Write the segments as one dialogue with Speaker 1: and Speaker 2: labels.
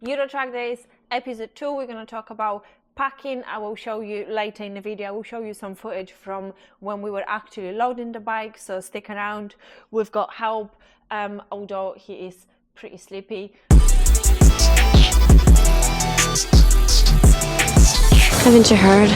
Speaker 1: Euro Track Days episode 2. We're going to talk about packing. I will show you later in the video. I will show you some footage from when we were actually loading the bike, so stick around. We've got help, although he is pretty sleepy.
Speaker 2: Haven't you heard?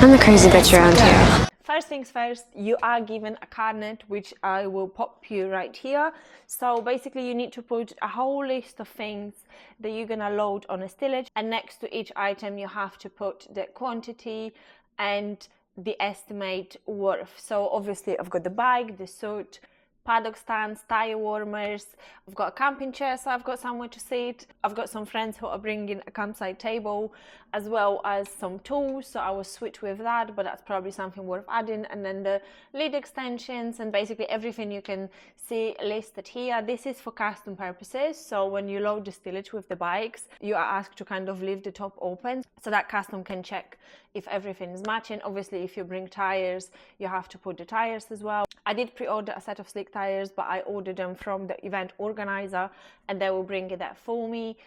Speaker 2: I'm the crazy bitch around here.
Speaker 1: First things first, you are given a card, which I will pop you right here. So basically you need to put a whole list of things that you're gonna load on a stillage, and next to each item you have to put the quantity and the estimate worth. So obviously I've got the bike, the suit, paddock stands, tire warmers, I've got a camping chair so I've got somewhere to sit, I've got some friends who are bringing a campsite table as well as some tools, so I will switch with that, but that's probably something worth adding. And then the lead extensions and basically everything you can see listed here. This is for custom purposes, so when you load the stillage with the bikes you are asked to kind of leave the top open so that custom can check if everything is matching. Obviously if you bring tires you have to put the tires as well. I did pre-order a set of slick tires, but I ordered them from the event organizer and they will bring it there for me.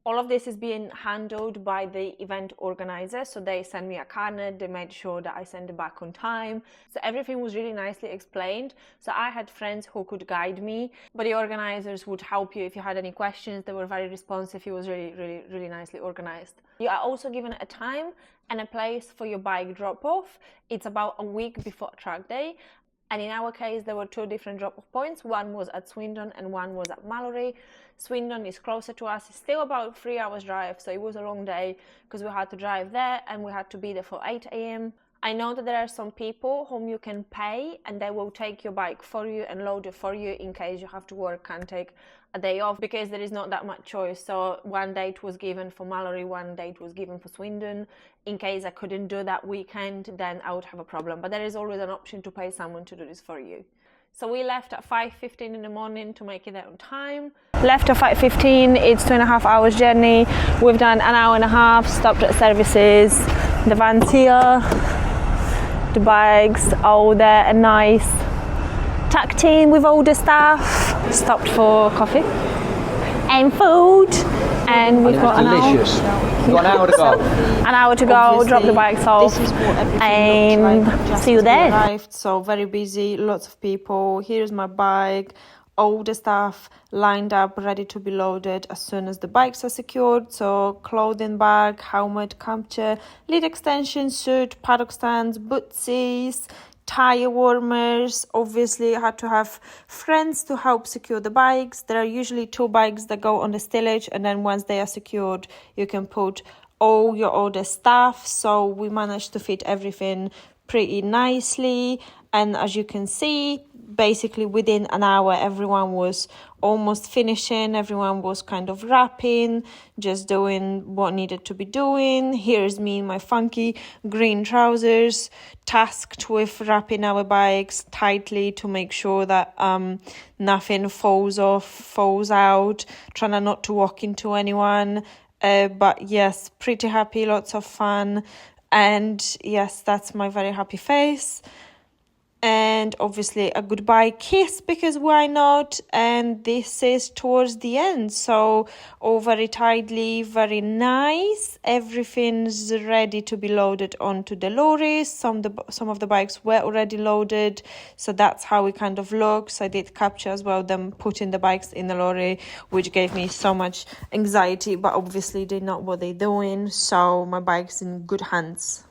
Speaker 1: All of this is being handled by the event organizer, so they sent me a card, they made sure that I send it back on time. So everything was really nicely explained. So I had friends who could guide me, but the organizers would help you if you had any questions. They were very responsive. It was really nicely organized. You are also given a time and a place for your bike drop-off. It's about a week before track day. And in our case, there were 2 different drop-off points. One was at Swindon and one was at Mallory. Swindon is closer to us. It's still about 3 hours drive, so it was a long day because we had to drive there and we had to be there for 8 a.m. I know that there are some people whom you can pay and they will take your bike for you and load it for you in case you have to work, can't take a day off, because there is not that much choice. So one date was given for Mallory, one date was given for Swindon. In case I couldn't do that weekend, then I would have a problem, but there is always an option to pay someone to do this for you. So we left at 5:15 in the morning to make it there on time. Left at 5:15, it's 2.5 hours journey. We've done an hour and a half, stopped at services. The van's here, the bikes all there, and nice tucked in with all the stuff. Stopped for coffee and food, and we've got
Speaker 3: delicious. We've got an hour to go.
Speaker 1: An hour to go. Obviously, drop the bikes off and see you there. Arrived, so very busy, lots of people. Here's my bike, all the stuff lined up, ready to be loaded as soon as the bikes are secured. So clothing bag, helmet, camp chair, lead extension, suit, paddock stands, bootsies, tire warmers. Obviously I had to have friends to help secure the bikes. There are usually 2 bikes that go on the stillage, and then once they are secured you can put all your other stuff. So we managed to fit everything pretty nicely, and as you can see, basically within an hour everyone was almost finishing. Everyone was kind of wrapping, just doing what needed to be doing. Here's me in my funky green trousers, tasked with wrapping our bikes tightly to make sure that nothing falls off, falls out, trying not to walk into anyone. But yes, pretty happy, lots of fun, and yes, that's my very happy face. And obviously a goodbye kiss, because why not? And this is towards the end, so all very tidily, very nice. Everything's ready to be loaded onto the lorries. Some of the bikes were already loaded, so that's how it kind of looks. I did capture as well them putting the bikes in the lorry, which gave me so much anxiety, but obviously they know what they're doing, so my bike's in good hands.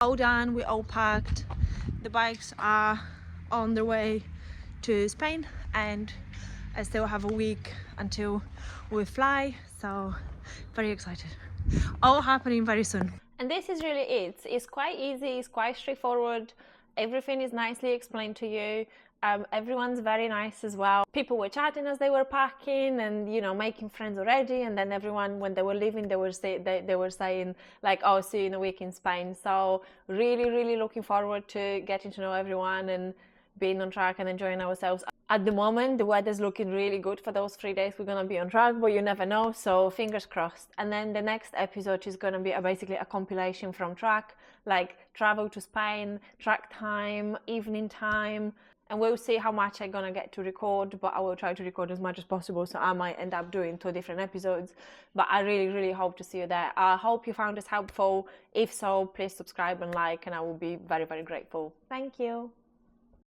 Speaker 1: All done, we all packed. The bikes are on their way to Spain, and I still have a week until we fly, so very excited. All happening very soon. And this is really it. It's quite easy, it's quite straightforward. Everything is nicely explained to you. Everyone's very nice as well. People were chatting as they were packing and, you know, making friends already, and then everyone, when they were leaving, they were saying like, oh, see you in a week in Spain. So really looking forward to getting to know everyone and being on track and enjoying ourselves. At the moment, the weather's looking really good for those 3 days we're going to be on track, but you never know, so fingers crossed. And then the next episode is going to be basically a compilation from track, like travel to Spain, track time, evening time, and we'll see how much I'm going to get to record, but I will try to record as much as possible, so I might end up doing 2 different episodes. But I really, really hope to see you there. I hope you found this helpful. If so, please subscribe and like, and I will be very, very grateful. Thank you.